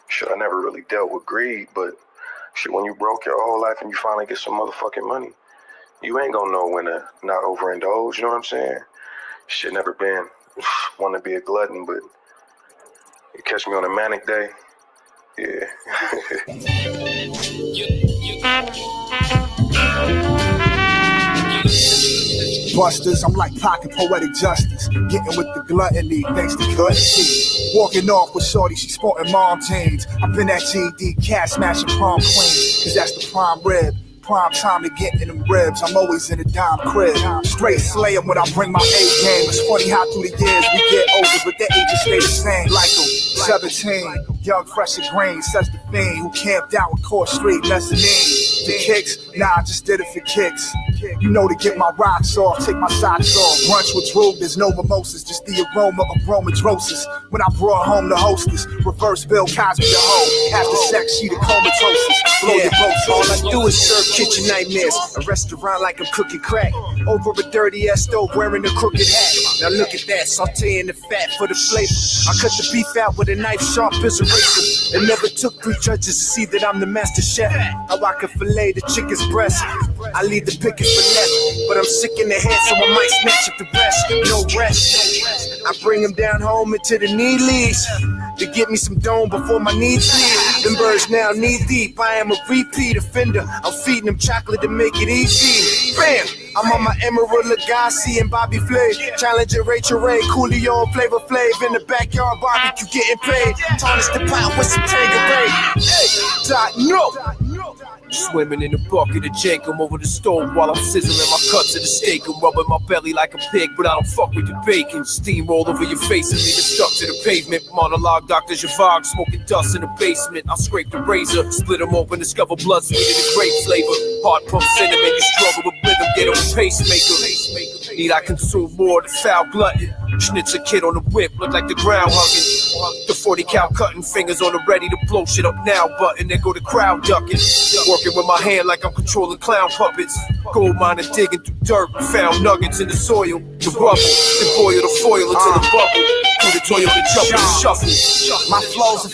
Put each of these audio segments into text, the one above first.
Shit, I never really dealt with greed, but shit, when you broke your whole life and you finally get some motherfucking money, you ain't gonna know when to not overindulge, you know what I'm saying? Shit, never been want to be a glutton, but you catch me on a manic day, yeah. Busters, I'm like pocket poetic justice. Getting with the gluttony, thanks to Gluttony. Walking off with shorty, she sporting mom jeans. I've been at GD, cat smashing prom queen, cause that's the prime rib. Prime time to get in them ribs. I'm always in a dime crib. Straight slayer when I bring my A game. It's funny how through the years we get older, but the ages stay the same. Like them, 17, young, fresh and green. Such the fiend who camped out in Court Street, mezzanine. The kicks, nah, I just did it for kicks. You know, to get my rocks off, take my socks off. Brunch with Drew, there's no mimosas, just the aroma of bromidrosis. When I brought home the hostess, reverse Bill Cosby the hoe. After sex, she the comatose. Blow your boats. All I do is serve kitchen nightmares. A restaurant like I'm cooking crack. Over a dirty ass stove wearing a crooked hat. Now look at that, sauteing the fat for the flavor. I cut the beef out with a knife sharp as a razor. It never took 3 judges to see that I'm the master chef. How I can fillet the chicken's breast. I leave the pickings for left, but I'm sick in the head, so I might snatch up the rest. No rest. I bring them down home into the knees to get me some dome before my knees bleed. Them birds now knee deep. I am a repeat offender. I'm feeding them chocolate to make it easy. Bam! I'm on my Emerald Lagasse and Bobby Flay. Challenging Rachel Ray, Coolio and Flavor Flav in the backyard barbecue getting paid. Tarnish the pot with some Tanqueray. Hey, Doc, no! Swimming in a bucket of Jankum over the stove while I'm sizzling my cuts of the steak and rubbing my belly like a pig, but I don't fuck with the bacon. Steamroll over your face and leave it stuck to the pavement. Monologue Dr. Javard, smoking dust in the basement. I scrape the razor, split them open, discover blood sweet in the grape flavor. Heart pump cinnamon, you struggle with rhythm, get on a pacemaker. Need I consume more the foul glutton? Schnitzer kid on the whip, look like the ground hugging. The 40 cal cutting fingers on the ready to blow shit up now button. There go the crowd ducking. Working with my hand like I'm controlling clown puppets. Gold miner digging through dirt, found nuggets in the soil. The rubble, the boil the foil until the bubble. Through the toil, the jump and shuffle. My flows are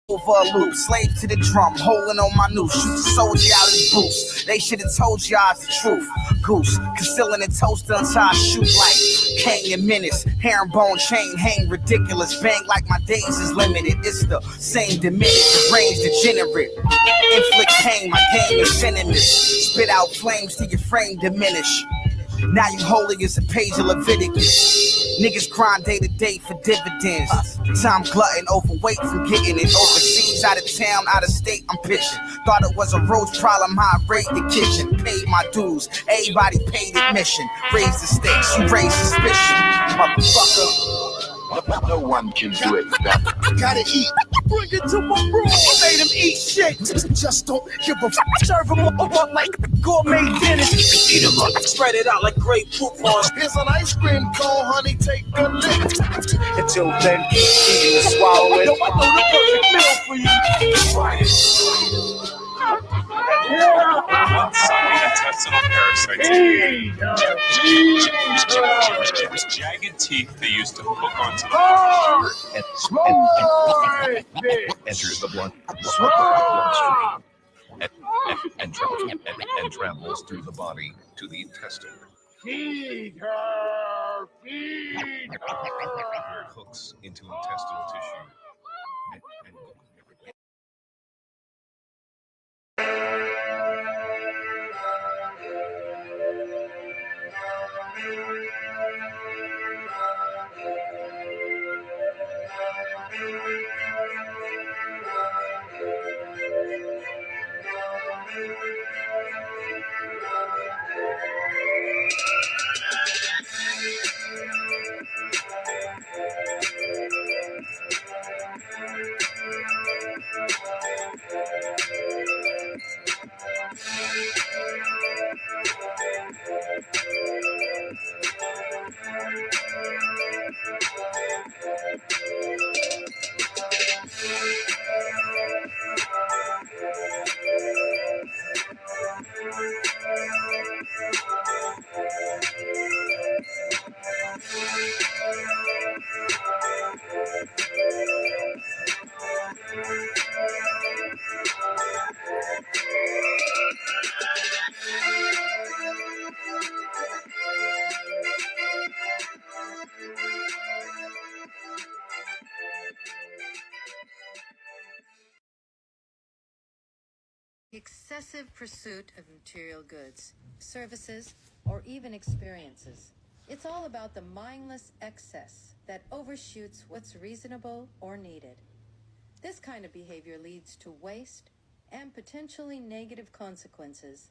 over a loop, slave to the drum, holding on my noose, shoot the soldier out his boots. They should have told y'all the truth. Goose, concealing and toast until I shoot like Kane and Menace. Herringbone chain hang ridiculous, bang like my days is limited. It's the same diminished, range degenerate. Inflict pain, my game is venomous. Spit out flames till your frame diminish. Now you holy as a page of Leviticus. Niggas grind day to day for dividends. Time glutton, overweight from getting it. Overseas, out of town, out of state, I'm pitching. Thought it was a roach problem, how I raid the kitchen. Paid my dues, everybody paid admission. Raise the stakes, you raise suspicion. Motherfucker. No one can do it without Gotta eat. Bring it to my room. Made him eat shit. Just don't give a fuck. Serve him up like gourmet dinner. Eat 'em up, spread it out like great coupons. Here's an ice cream cone, honey. Take a lick. Until then, keep eating and swallowing. Yo, I know the perfect meal for you. One-sided intestinal parasites with jagged teeth they use to hook onto the enters the bloodstream and travels through the body to the intestine. Feed her. Where it hooks into intestinal tissue. Excessive pursuit of material goods, services, or even experiences. It's all about the mindless excess that overshoots what's reasonable or needed. This kind of behavior leads to waste and potentially negative consequences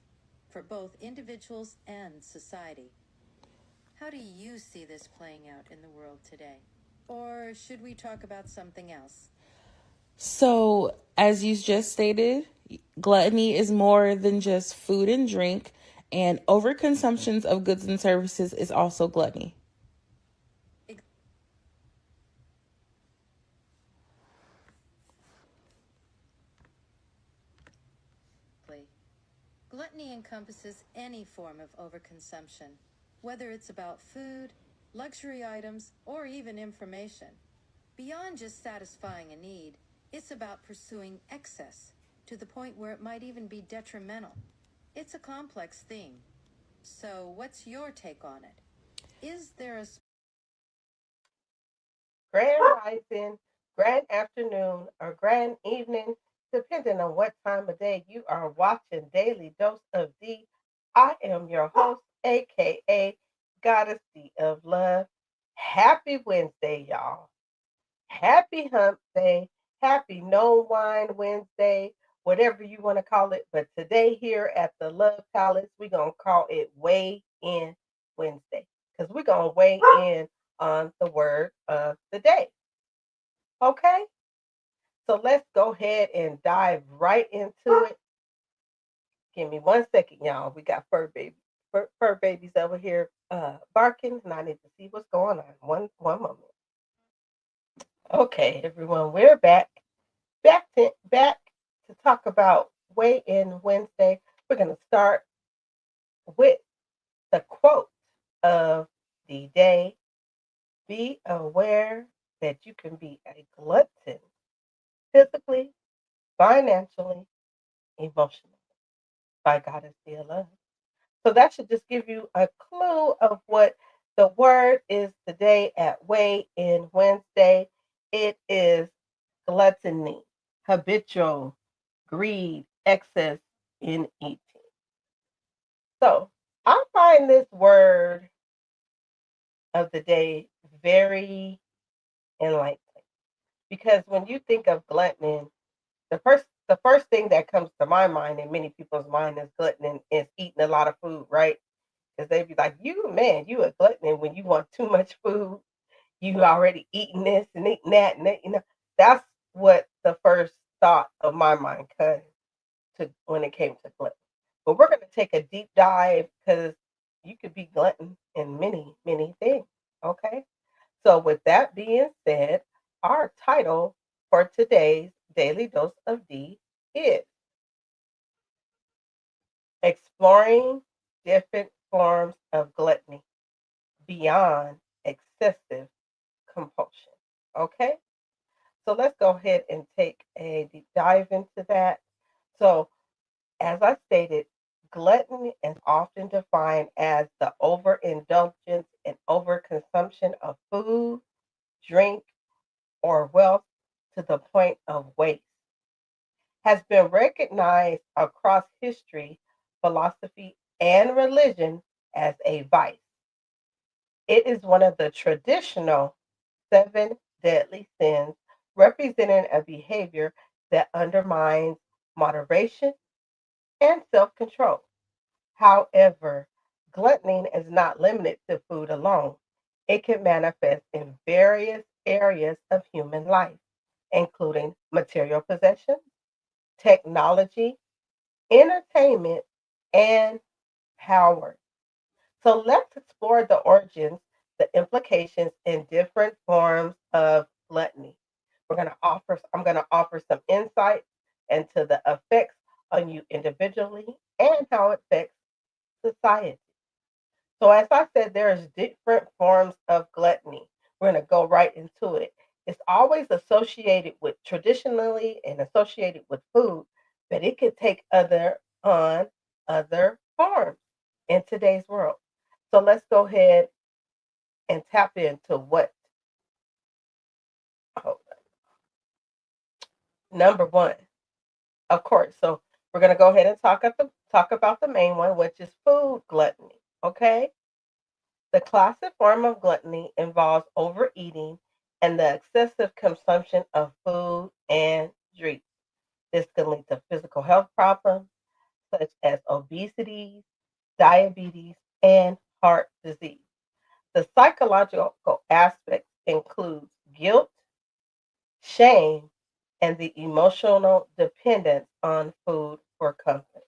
for both individuals and society. How do you see this playing out in the world today? Or should we talk about something else? So, as you just stated, gluttony is more than just food and drink, and overconsumptions of goods and services is also gluttony. Gluttony encompasses any form of overconsumption, whether it's about food, luxury items, or even information. Beyond just satisfying a need, it's about pursuing excess to the point where it might even be detrimental. It's a complex thing. So, what's your take on it? Is there a Grand rising, grand afternoon, or grand evening, depending on what time of day you are watching Daily Dose of D. I am your host, aka Goddess D of Love. Happy Wednesday, y'all. Happy Hump Day. Happy No Wine Wednesday, whatever you want to call it. But today here at the Love Palace, we're going to call it Weigh In Wednesday because we're going to weigh in on the word of the day. Okay? So let's go ahead and dive right into it. Give me 1 second, y'all. We got fur babies over here barking, and I need to see what's going on. One moment. Okay, everyone, we're back to talk about Weigh In Wednesday. We're going to start with the quote of the day. Be aware that you can be a glutton physically, financially, emotionally by Goddess D of Love. So that should just give you a clue of what the word is today at Weigh In Wednesday. It is gluttony, habitual, greed, excess in eating. So I find this word of the day very enlightening because when you think of gluttony, the first thing that comes to my mind and many people's mind is gluttony is eating a lot of food, right? Because they'd be like, you a glutton when you want too much food. You already eating this and eating that, and that's what the first thought of my mind came to when it came to gluttony. But we're going to take a deep dive because you could be glutton in many, many things. Okay. So with that being said, our title for today's Daily Dose of D is Exploring Different Forms of Gluttony Beyond Excessive Compulsion. Okay? So let's go ahead and take a deep dive into that. So, as I stated, gluttony is often defined as the overindulgence and overconsumption of food, drink, or wealth to the point of waste. Has been recognized across history, philosophy, and religion as a vice. It is one of the traditional 7 deadly sins, representing a behavior that undermines moderation and self control. However, gluttony is not limited to food alone. It can manifest in various areas of human life, including material possessions, technology, entertainment, and power. So let's explore the origins, the implications, and different forms of gluttony. I'm going to offer some insight into the effects on you individually and how it affects society. So as I said, there's different forms of gluttony. We're going to go right into it. It's always associated with traditionally and associated with food, but it could take other forms in today's world. So let's go ahead and tap into what. Hold on. Number one, of course. So We're going to go ahead and talk about the main one, which is food gluttony. Okay? The classic form of gluttony involves overeating and the excessive consumption of food and drink. This can lead to physical health problems such as obesity, diabetes, and heart disease. The psychological aspects include guilt, shame, and the emotional dependence on food for comfort.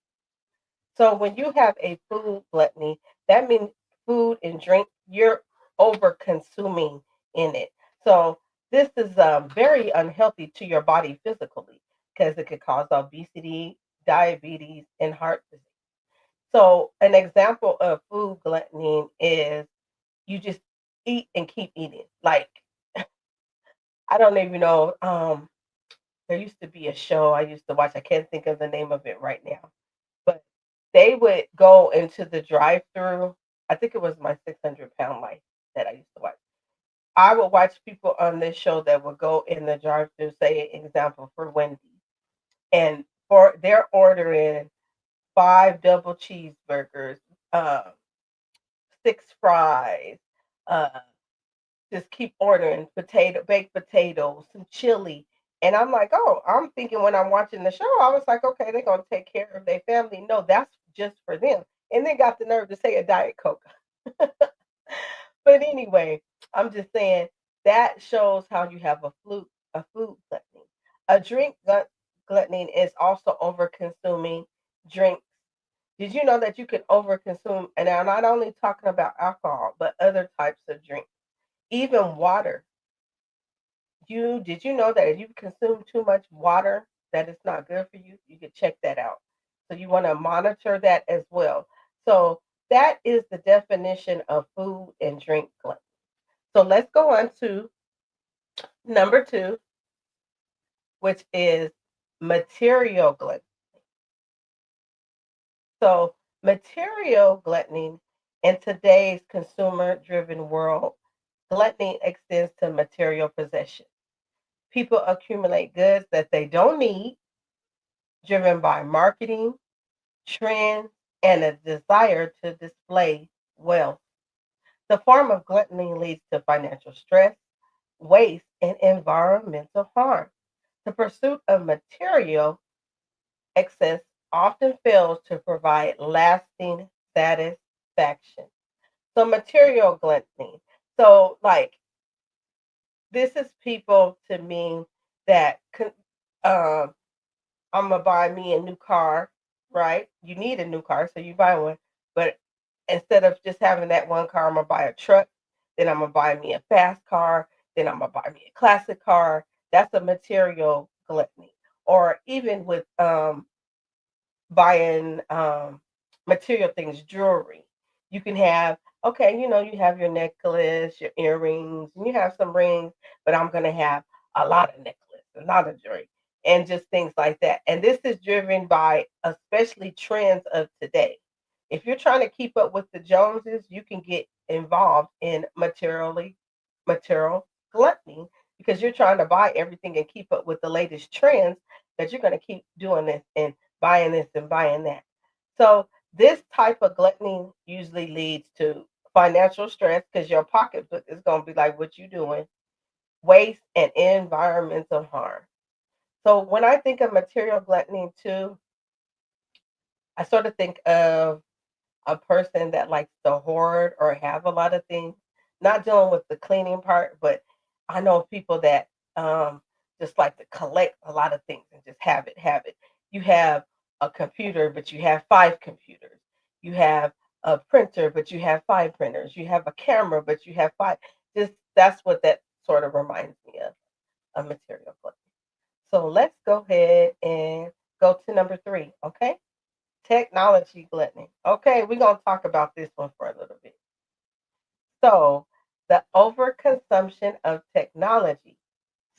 So when you have a food gluttony, that means food and drink, you're over consuming in it. So this is very unhealthy to your body physically because it could cause obesity, diabetes, and heart disease. So an example of food gluttony is you just eat and keep eating. Like I don't even know. There used to be a show I used to watch. I can't think of the name of it right now, but they would go into the drive-through. I think it was my 600-pound life that I used to watch. I would watch people on this show that would go in the drive-through, say, example for Wendy's, and for they're ordering 5 double cheeseburgers, uh, 6 fries, uh, just keep ordering baked potatoes, some chili. And I'm like, oh, I'm thinking when I'm watching the show, I was like, okay, they're gonna take care of their family. No, that's just for them. And they got the nerve to say a Diet Coke. But anyway, I'm just saying that shows how you have a food gluttony. A gluttony is also over consuming drinks. Did you know that you can overconsume? And I'm not only talking about alcohol, but other types of drinks, even water. Did you know that if you consume too much water, that it's not good for you? You could check that out. So you want to monitor that as well. So that is the definition of food and drink gluttony. So let's go on to number 2, which is material gluttony. So material gluttony in today's consumer-driven world, gluttony extends to material possession. People accumulate goods that they don't need, driven by marketing, trends, and a desire to display wealth. The form of gluttony leads to financial stress, waste, and environmental harm. The pursuit of material excess often fails to provide lasting satisfaction. So, material gluttony. So, like, this is people to me that um, I'm gonna buy me a new car, right? You need a new car, so you buy one. But instead of just having that one car, I'm gonna buy a truck. Then I'm gonna buy me a fast car. Then I'm gonna buy me a classic car. That's a material gluttony. Or even with buying material things, jewelry. You can have, okay, you have your necklace, your earrings, and you have some rings, but I'm going to have a lot of necklace, a lot of jewelry, and just things like that. And this is driven by especially trends of today. If you're trying to keep up with the Joneses, you can get involved in material gluttony because you're trying to buy everything and keep up with the latest trends that you're going to keep doing this and buying this and buying that. So this type of gluttony usually leads to financial stress because your pocketbook is going to be like, what you doing? Waste and environmental harm. So when I think of material gluttony too, I sort of think of a person that likes to hoard or have a lot of things, not dealing with the cleaning part, but I know people that just like to collect a lot of things and just have it. You have a computer, but you have 5 computers. You have a printer, but you have 5 printers. You have a camera, but you have 5. Just that's what that sort of reminds me of, a material gluttony. So let's go ahead and go to number 3, okay? Technology gluttony. Okay, we're going to talk about this one for a little bit. So, the overconsumption of technology,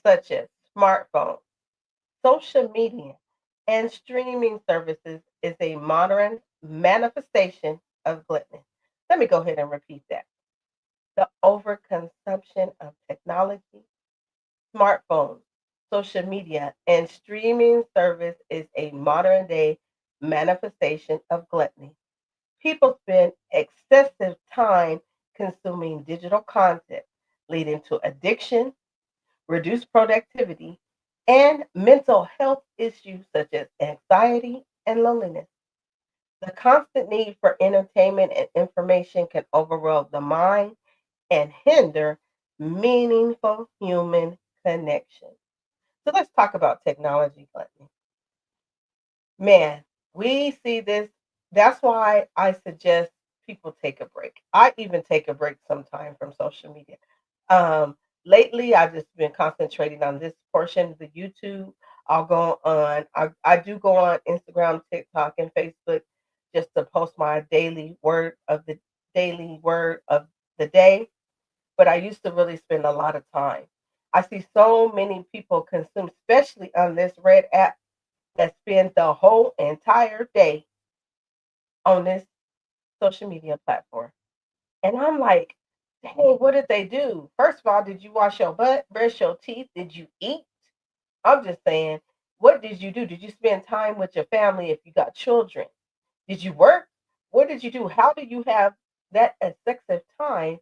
such as smartphones, social media, and streaming services, is a modern manifestation of gluttony. Let me go ahead and repeat that. The overconsumption of technology, smartphones, social media, and streaming service is a modern day manifestation of gluttony. People spend excessive time consuming digital content, leading to addiction, reduced productivity, and mental health issues such as anxiety and loneliness. The constant need for entertainment and information can overwhelm the mind and hinder meaningful human connection. So let's talk about technology gluttony. Man, we see this. That's why I suggest people take a break. I even take a break sometime from social media. Lately, I've just been concentrating on this portion of the YouTube. I do go on Instagram, TikTok, and Facebook just to post my daily word of the day. But I used to really spend a lot of time. I see so many people consume, especially on this red app that spend the whole entire day on this social media platform. And I'm like, dang, what did they do? First of all, did you wash your butt, brush your teeth? Did you eat? I'm just saying, what did you do? Did you spend time with your family if you got children? Did you work? What did you do? How do you have that excessive time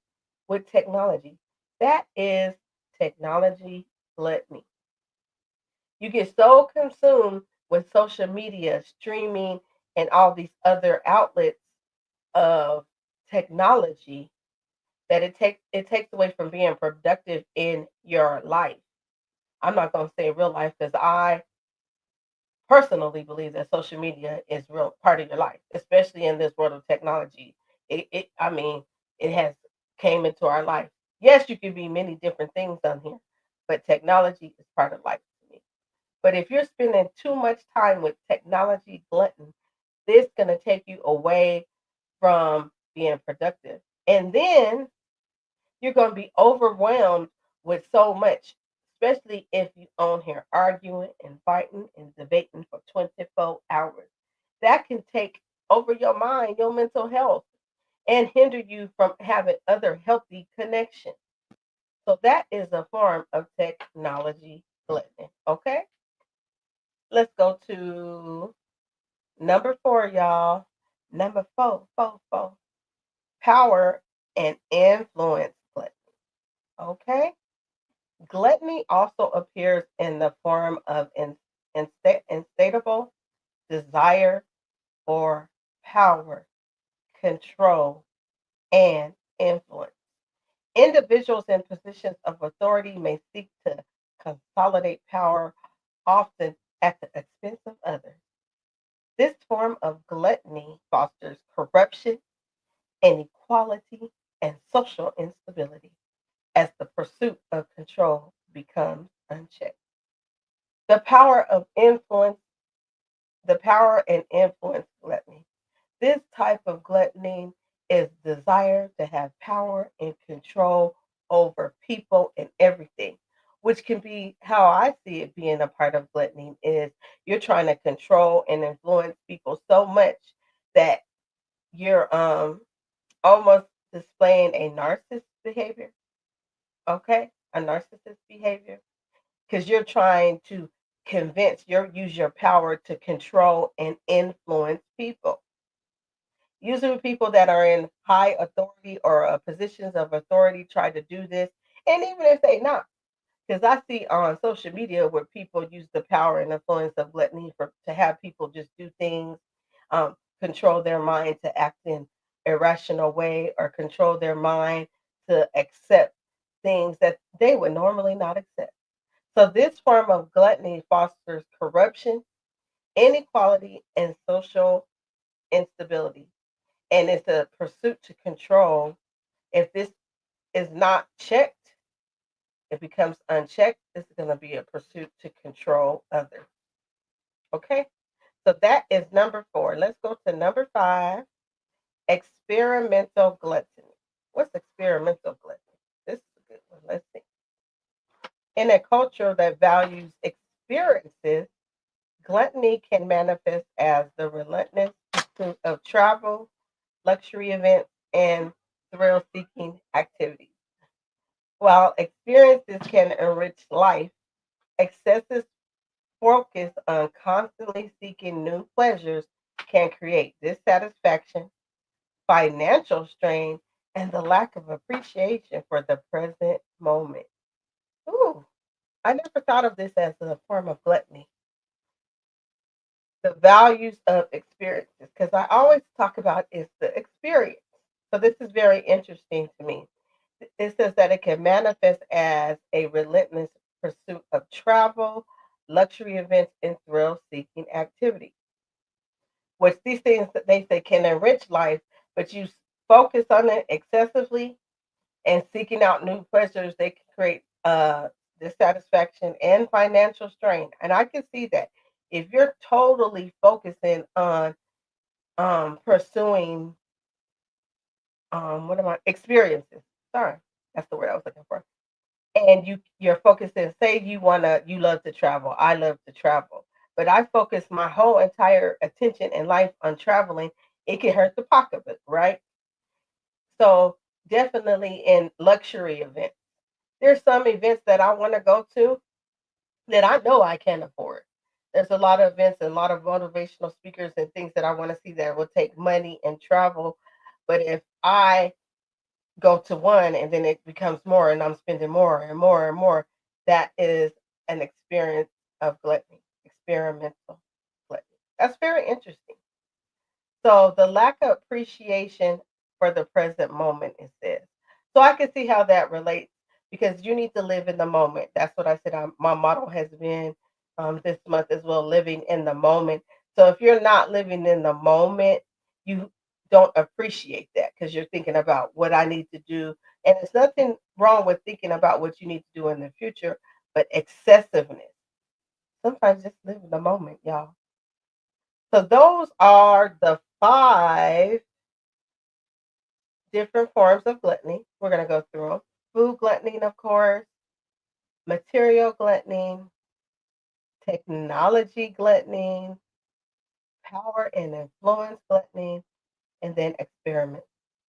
with technology? That is technology gluttony. You get so consumed with social media, streaming, and all these other outlets of technology that it takes away from being productive in your life. I'm not going to say real life because I personally believe that social media is real part of your life, especially in this world of technology. I mean, it has came into our life. Yes, you can be many different things on here, but technology is part of life to me. But if you're spending too much time with technology glutton, this going to take you away from being productive. And then you're going to be overwhelmed with so much, especially if you on here arguing and fighting and debating for 24 hours. That can take over your mind, your mental health, and hinder you from having other healthy connections. So that is a form of technology gluttony. Okay, let's go to number 4, y'all. Number four. Power and influence gluttony. Okay. Gluttony also appears in the form of insatiable desire for power, control, and influence. Individuals in positions of authority may seek to consolidate power, often at the expense of others. This form of gluttony fosters corruption, inequality, and social instability as the pursuit of control becomes unchecked. The power of influence, the power and influence gluttony. This type of gluttony is desire to have power and control over people and everything, which can be how I see it being a part of gluttony is you're trying to control and influence people so much that you're almost displaying a narcissist behavior, okay? A narcissist behavior because you're trying to use your power to control and influence people. Usually people that are in high authority or positions of authority try to do this, and even if they not, because I see on social media where people use the power and influence of gluttony to have people just do things, control their mind to act in irrational way, or control their mind to accept things that they would normally not accept. So this form of gluttony fosters corruption, inequality, and social instability. And it's a pursuit to control. If this is not checked, it becomes unchecked. This is going to be a pursuit to control others. Okay? So that is number 4. Let's go to number 5, experimental gluttony. What's experimental gluttony? This is a good one. Let's see. In a culture that values experiences, gluttony can manifest as the relentless pursuit of travel, luxury events, and thrill seeking activities. While experiences can enrich life, excessive focus on constantly seeking new pleasures can create dissatisfaction, financial strain, and the lack of appreciation for the present moment. Ooh, I never thought of this as a form of gluttony. The values of experiences, because I always talk about is the experience. So this is very interesting to me. It says that it can manifest as a relentless pursuit of travel, luxury events, and thrill-seeking activity. Which these things that they say can enrich life, but you focus on it excessively and seeking out new pleasures, they can create dissatisfaction and financial strain. And I can see that if you're totally focusing on pursuing what am I experiences. Sorry, that's the word I was looking for. And you're focusing. Say you love to travel. I love to travel, but I focus my whole entire attention in life on traveling. It can hurt the pocketbook, right? So definitely in luxury events. There's some events that I want to go to that I know I can't afford. There's a lot of events and a lot of motivational speakers and things that I want to see that will take money and travel. But if I go to one and then it becomes more and I'm spending more and more and more, that is an experience of gluttony, experimental gluttony. That's very interesting. So the lack of appreciation for the present moment, it says. So I can see how that relates because you need to live in the moment. That's what I said. My motto has been this month as well, living in the moment. So if you're not living in the moment, you don't appreciate that because you're thinking about what I need to do. And there's nothing wrong with thinking about what you need to do in the future, but excessiveness. Sometimes just live in the moment, y'all. So those are the 5 different forms of gluttony. We're going to go through them. Food gluttony, of course, material gluttony, technology gluttony, power and influence gluttony, and then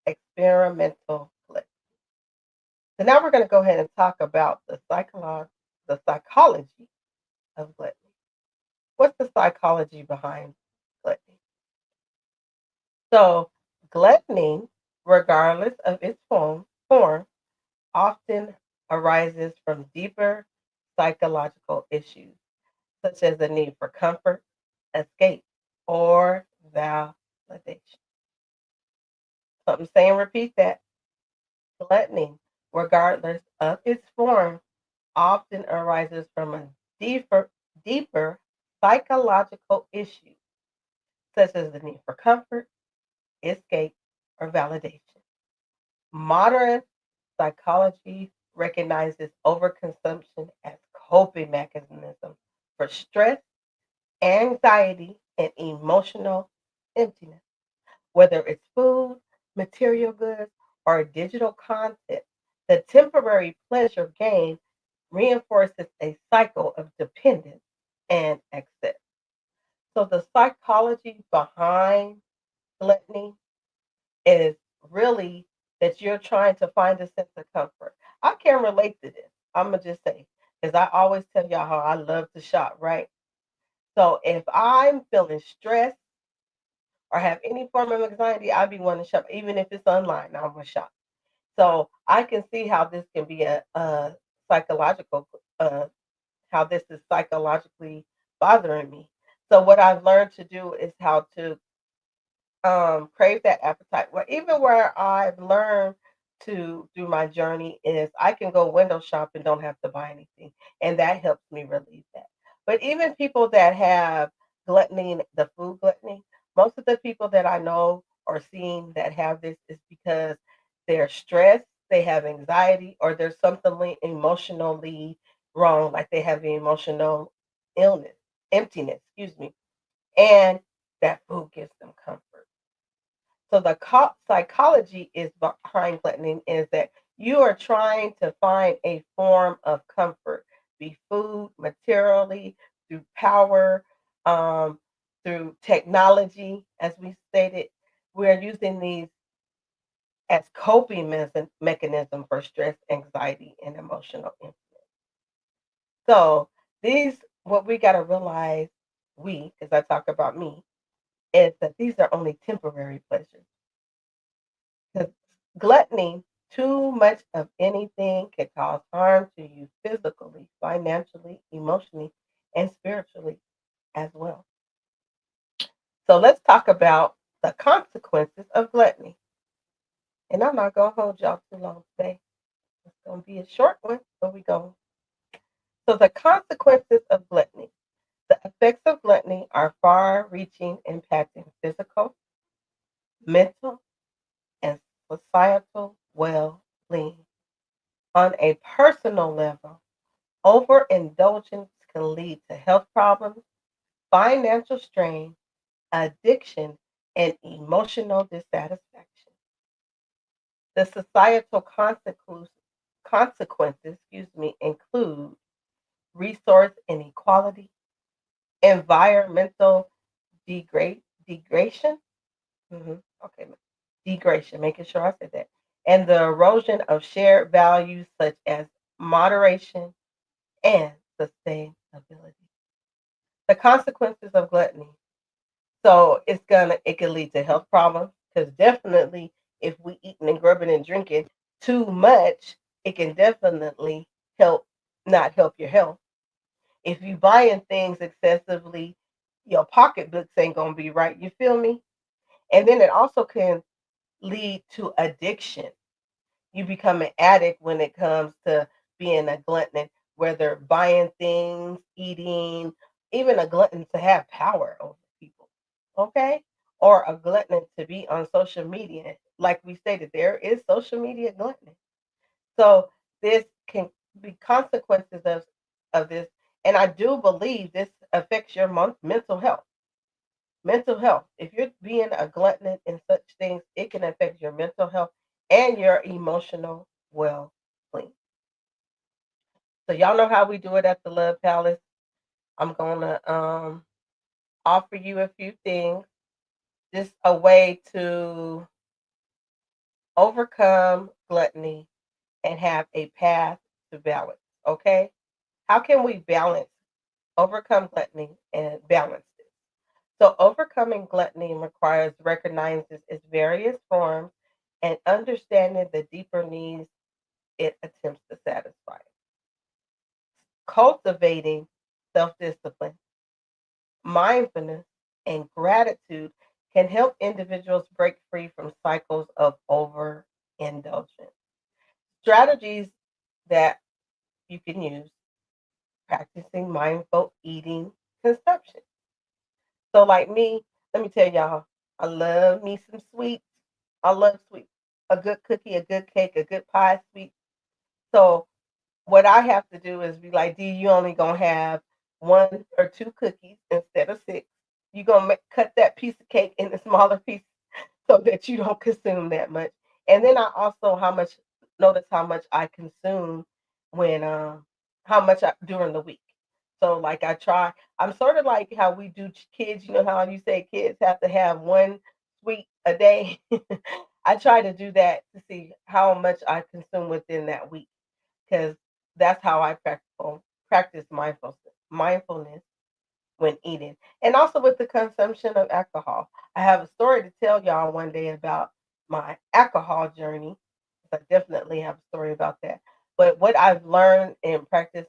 experimental gluttony. So now we're going to go ahead and talk about the psychology of gluttony. What's the psychology behind gluttony? So gluttony, regardless of its form often arises from deeper psychological issues, such as the need for comfort, escape, or validation. So I'm saying, repeat that. Gluttony, regardless of its form, often arises from a deeper psychological issue, such as the need for comfort, escape, or validation. Modern psychology recognizes overconsumption as coping mechanism for stress, anxiety, and emotional emptiness. Whether it's food, material goods, or digital content, the temporary pleasure gained reinforces a cycle of dependence and excess. So the psychology behind gluttony is really that you're trying to find a sense of comfort. I can relate to this. I'm gonna just say, because I always tell y'all how I love to shop, right? So if I'm feeling stressed or have any form of anxiety, I'll be wanting to shop, even if it's online. I'm gonna shop. So I can see how this can be a psychological, how this is psychologically bothering me. So what I've learned to do is how to crave that appetite. Well, even where I've learned to do my journey is I can go window shop and don't have to buy anything, and that helps me relieve that. But even people that have gluttony, the food gluttony, most of the people that I know or seen that have this is because they're stressed, they have anxiety, or there's something emotionally wrong, like they have an emotional illness, emptiness, excuse me, and that food gives them comfort. So the psychology is behind gluttony is that you are trying to find a form of comfort, be food, materially, through power, um, through technology, as we stated. We're using these as coping mechanism for stress, anxiety, and emotional impact. So these, what we got to realize, we, because I talk about me, is that these are only temporary pleasures. Because gluttony, too much of anything, can cause harm to you physically, financially, emotionally, and spiritually as well. So let's talk about the consequences of gluttony. And I'm not going to hold y'all too long today. It's going to be a short one, but we go. So the consequences of gluttony. The effects of gluttony are far-reaching, impacting physical, mental, and societal well-being. On a personal level, overindulgence can lead to health problems, financial strain, addiction, and emotional dissatisfaction. The societal consequences include resource inequality, environmental degradation, okay, degradation, making sure I said that, and the erosion of shared values such as moderation and sustainability. The consequences of gluttony. So it can lead to health problems because definitely if we eating and grubbing and drinking too much, it can definitely help not help your health. If you buying things excessively, your pocketbooks ain't gonna be right. You feel me? And then it also can lead to addiction. You become an addict when it comes to being a glutton, whether buying things, eating, even a glutton to have power over people, okay? Or a glutton to be on social media. Like we stated, there is social media gluttony. So this can be consequences of this. And I do believe this affects your mental health. Mental health. If you're being a glutton in such things, it can affect your mental health and your emotional well-being. So y'all know how we do it at the Love Palace. I'm gonna offer you a few things, just a way to overcome gluttony and have a path to balance. Okay, how can we overcome gluttony and balance it? So overcoming gluttony requires recognizing its various forms and understanding the deeper needs it attempts to satisfy. Cultivating self-discipline, mindfulness, and gratitude can help individuals break free from cycles of overindulgence. Strategies that you can use: practicing mindful eating consumption. So, like me, let me tell y'all, I love me some sweets. I love sweets. A good cookie, a good cake, a good pie, sweet. So, what I have to do is be like, D, you only gonna have one or two cookies instead of six. You're gonna cut that piece of cake into smaller pieces so that you don't consume that much. And then I also notice how much I consume when how much during the week. So like I'm sort of like how we do kids, you know how you say kids have to have one sweet a day. I try to do that to see how much I consume within that week because that's how I practice mindfulness when eating. And also with the consumption of alcohol. I have a story to tell y'all one day about my alcohol journey. I definitely have a story about that. But what I've learned and practicing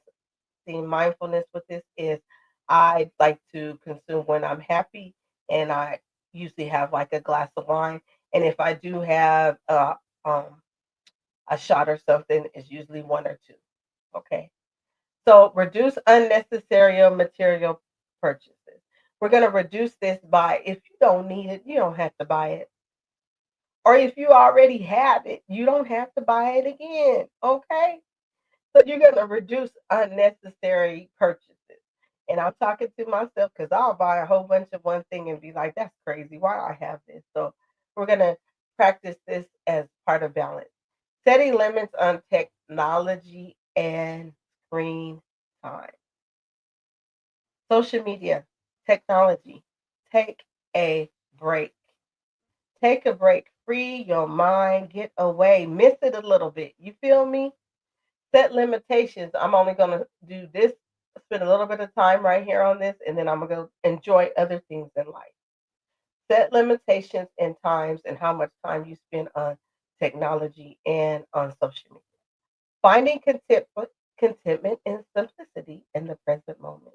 mindfulness with this is I like to consume when I'm happy, and I usually have like a glass of wine. And if I do have a shot or something, it's usually one or two. Okay. So reduce unnecessary material purchases. We're going to reduce this by, if you don't need it, you don't have to buy it. Or if you already have it, you don't have to buy it again. Okay? So you're going to reduce unnecessary purchases. And I'm talking to myself because I'll buy a whole bunch of one thing and be like, that's crazy. Why do I have this? So we're going to practice this as part of balance. Setting limits on technology and screen time. Social media, technology. Take a break. Take a break. Free your mind. Get away. Miss it a little bit. You feel me? Set limitations. I'm only going to do this, spend a little bit of time right here on this, and then I'm going to go enjoy other things in life. Set limitations in times and how much time you spend on technology and on social media. Finding contentment and simplicity in the present moment.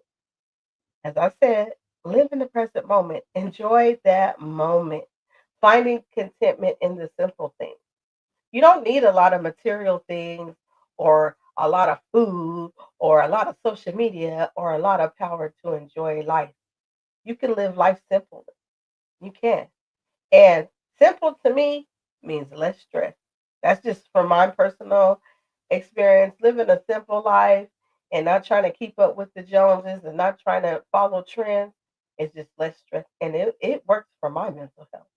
As I said, live in the present moment. Enjoy that moment. Finding contentment in the simple things. You don't need a lot of material things or a lot of food or a lot of social media or a lot of power to enjoy life. You can live life simple. You can. And simple to me means less stress. That's just from my personal experience. Living a simple life and not trying to keep up with the Joneses and not trying to follow trends is just less stress. And it works for my mental health.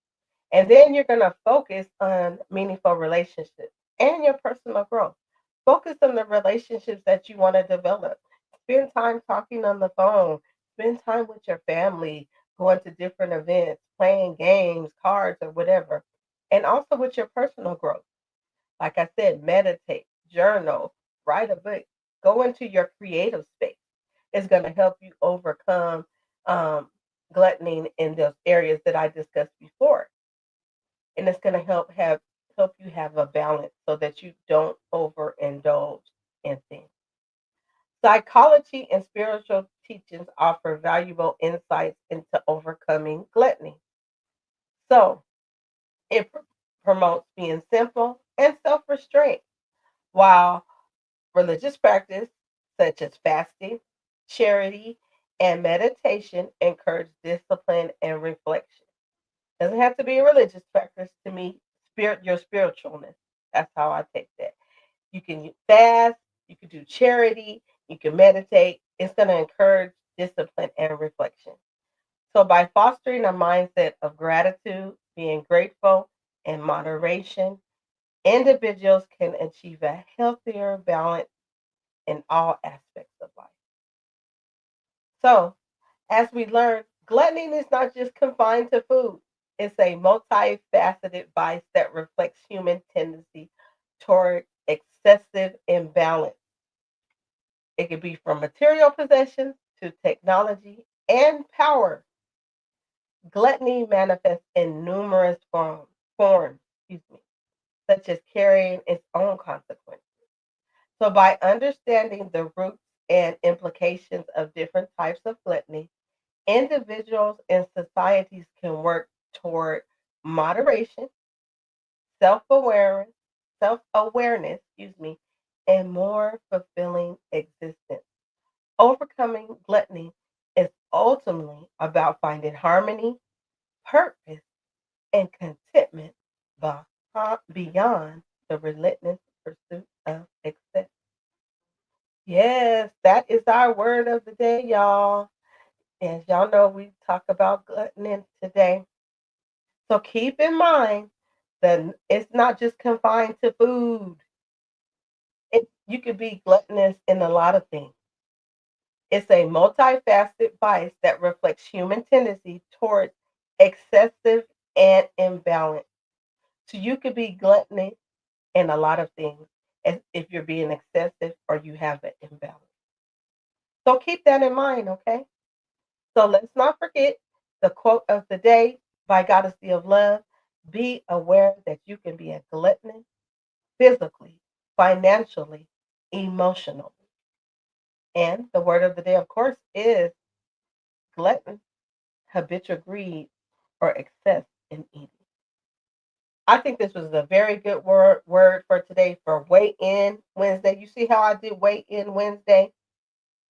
And then you're going to focus on meaningful relationships and your personal growth. Focus on the relationships that you want to develop. Spend time talking on the phone. Spend time with your family, going to different events, playing games, cards, or whatever. And also with your personal growth. Like I said, meditate, journal, write a book, go into your creative space. It's going to help you overcome gluttony in those areas that I discussed before. And it's going to help you have a balance so that you don't overindulge in things. Psychology and spiritual teachings offer valuable insights into overcoming gluttony. So it promotes being simple and self-restraint, while religious practice such as fasting, charity, and meditation encourage discipline and reflection. Doesn't have to be a religious practice to me. Your spiritualness. That's how I take that. You can fast, you can do charity, you can meditate. It's going to encourage discipline and reflection. So by fostering a mindset of gratitude, being grateful, and moderation, individuals can achieve a healthier balance in all aspects of life. So, as we learn, gluttony is not just confined to food. It's a multifaceted vice that reflects human tendency toward excessive imbalance. It could be from material possessions to technology and power. Gluttony manifests in numerous forms, such as carrying its own consequences. So, by understanding the roots and implications of different types of gluttony, individuals and societies can work toward moderation, self-awareness, and more fulfilling existence. Overcoming gluttony is ultimately about finding harmony, purpose, and contentment beyond the relentless pursuit of excess. Yes, that is our word of the day, y'all. As y'all know, we talk about gluttony today. So keep in mind that it's not just confined to food. You could be gluttonous in a lot of things. It's a multifaceted vice that reflects human tendency towards excessive and imbalance. So you could be gluttonous in a lot of things if you're being excessive or you have an imbalance. So keep that in mind, okay? So let's not forget the quote of the day by Goddessy of Love. Be aware that you can be a glutton physically, financially, emotionally. And the word of the day, of course, is glutton, habitual greed, or excess in eating. I think this was a very good word for today for Weigh In Wednesday. You see how I did Weigh In Wednesday?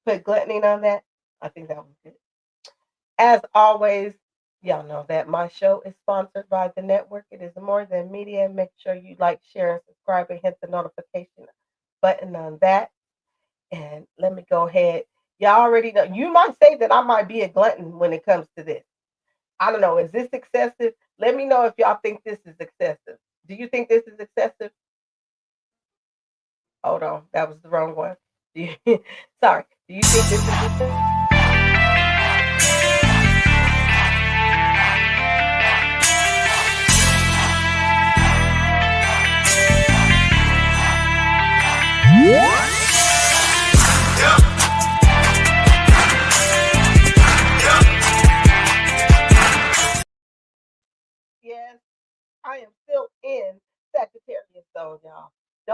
Put gluttony on that. I think that was good. As always, y'all know that my show is sponsored by the network. It is More Than Media. Make sure you like, share, and subscribe and hit the notification button on that. And let me go ahead. Y'all already know. You might say that I might be a glutton when it comes to this. I don't know. Is this excessive? Let me know if y'all think this is excessive. Do you think this is excessive? Hold on. That was the wrong one. Sorry. Do you think this is excessive?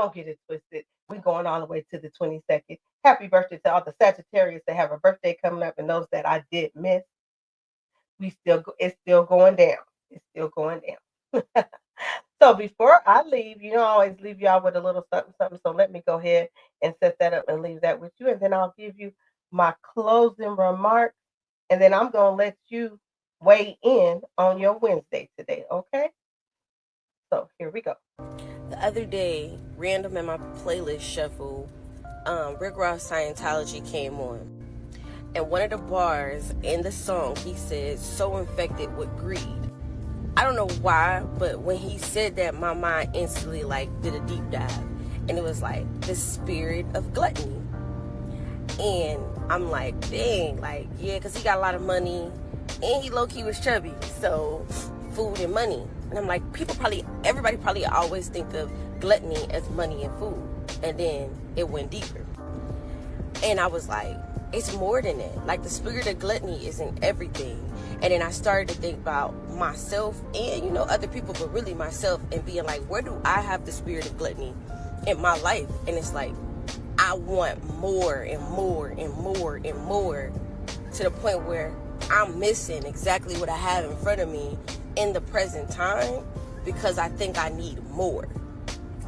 Don't get it twisted. We're going all the way to the 22nd. Happy birthday to all the Sagittarius that have a birthday coming up and those that I did miss. It's still going down. It's still going down. So before I leave, I always leave y'all with a little something, something. So let me go ahead and set that up and leave that with you. And then I'll give you my closing remarks. And then I'm going to let you weigh in on your Wednesday today. Okay? So here we go. The other day, random in my playlist shuffle, Rick Ross Scientology came on. And one of the bars in the song, he said, "So infected with greed." I don't know why, but when he said that, my mind instantly did a deep dive. And it was like the spirit of gluttony. And I'm like, dang, yeah, because he got a lot of money and he low-key was chubby. So food and money. And I'm like, everybody probably always think of gluttony as money and food. And then it went deeper. And I was like, it's more than that. The spirit of gluttony is in everything. And then I started to think about myself and, other people, but really myself, and being like, where do I have the spirit of gluttony in my life? And it's like, I want more and more and more and more, to the point where I'm missing exactly what I have in front of me in the present time because I think I need more,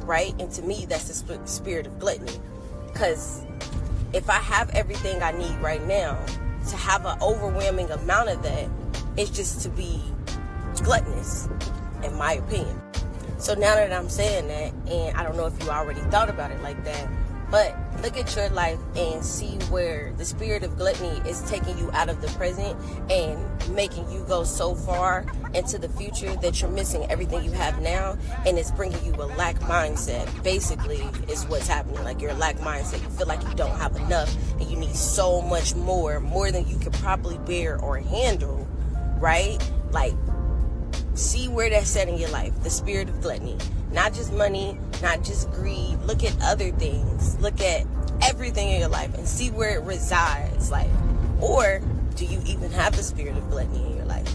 right? And to me, that's the spirit of gluttony. Because if I have everything I need right now, to have an overwhelming amount of that is just to be gluttonous, in my opinion. So now that I'm saying that, and I don't know if you already thought about it like that, but look at your life and see where the spirit of gluttony is taking you out of the present and making you go so far into the future that you're missing everything you have now, and it's bringing you a lack mindset. Basically, is what's happening. You're a lack mindset. You feel like you don't have enough and you need so much more than you could probably bear or handle, right? See where that's at in your life, the spirit of gluttony. Not just money, not just greed. Look at other things. Look at everything in your life and see where it resides. Or do you even have the spirit of gluttony in your life?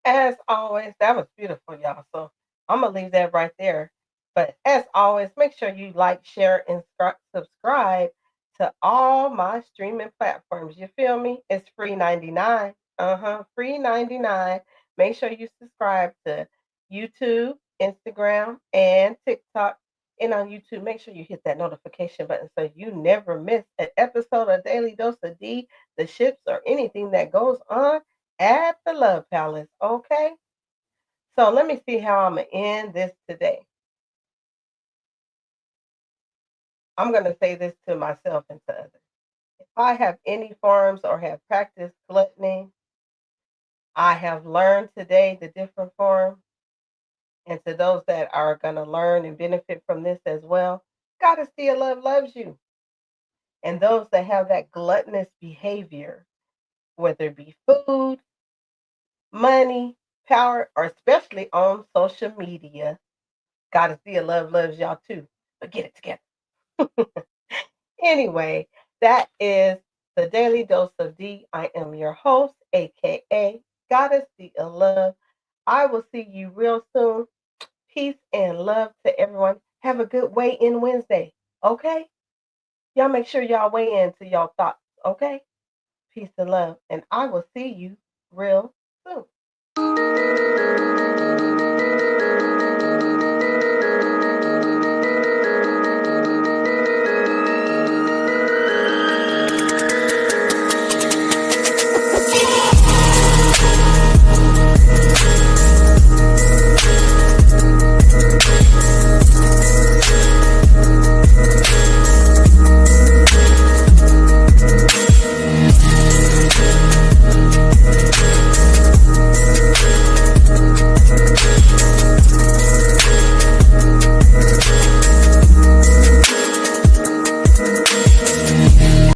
As always, that was beautiful, y'all. So I'm going to leave that right there. But as always, make sure you like, share, and subscribe to all my streaming platforms. You feel me? It's free 99. Free 99. Make sure you subscribe to YouTube, Instagram, and TikTok. And on YouTube, make sure you hit that notification button so you never miss an episode of Daily Dose of D, the ships, or anything that goes on at the Love Palace. Okay? So let me see how I'm going to end this today. I'm going to say this to myself and to others. If I have any forms or have practiced gluttony, I have learned today the different forms. And to those that are going to learn and benefit from this as well, Goddess Dear Love loves you. And those that have that gluttonous behavior, whether it be food, money, power, or especially on social media, Goddess Dear Love loves y'all too. But get it together. Anyway, that is the Daily Dose of D. I am your host, aka Goddess Dear Love. I will see you real soon. Peace and love to everyone. Have a good weigh-in Wednesday, okay? Y'all make sure y'all weigh in to y'all thoughts, okay? Peace and love, and I will see you real soon.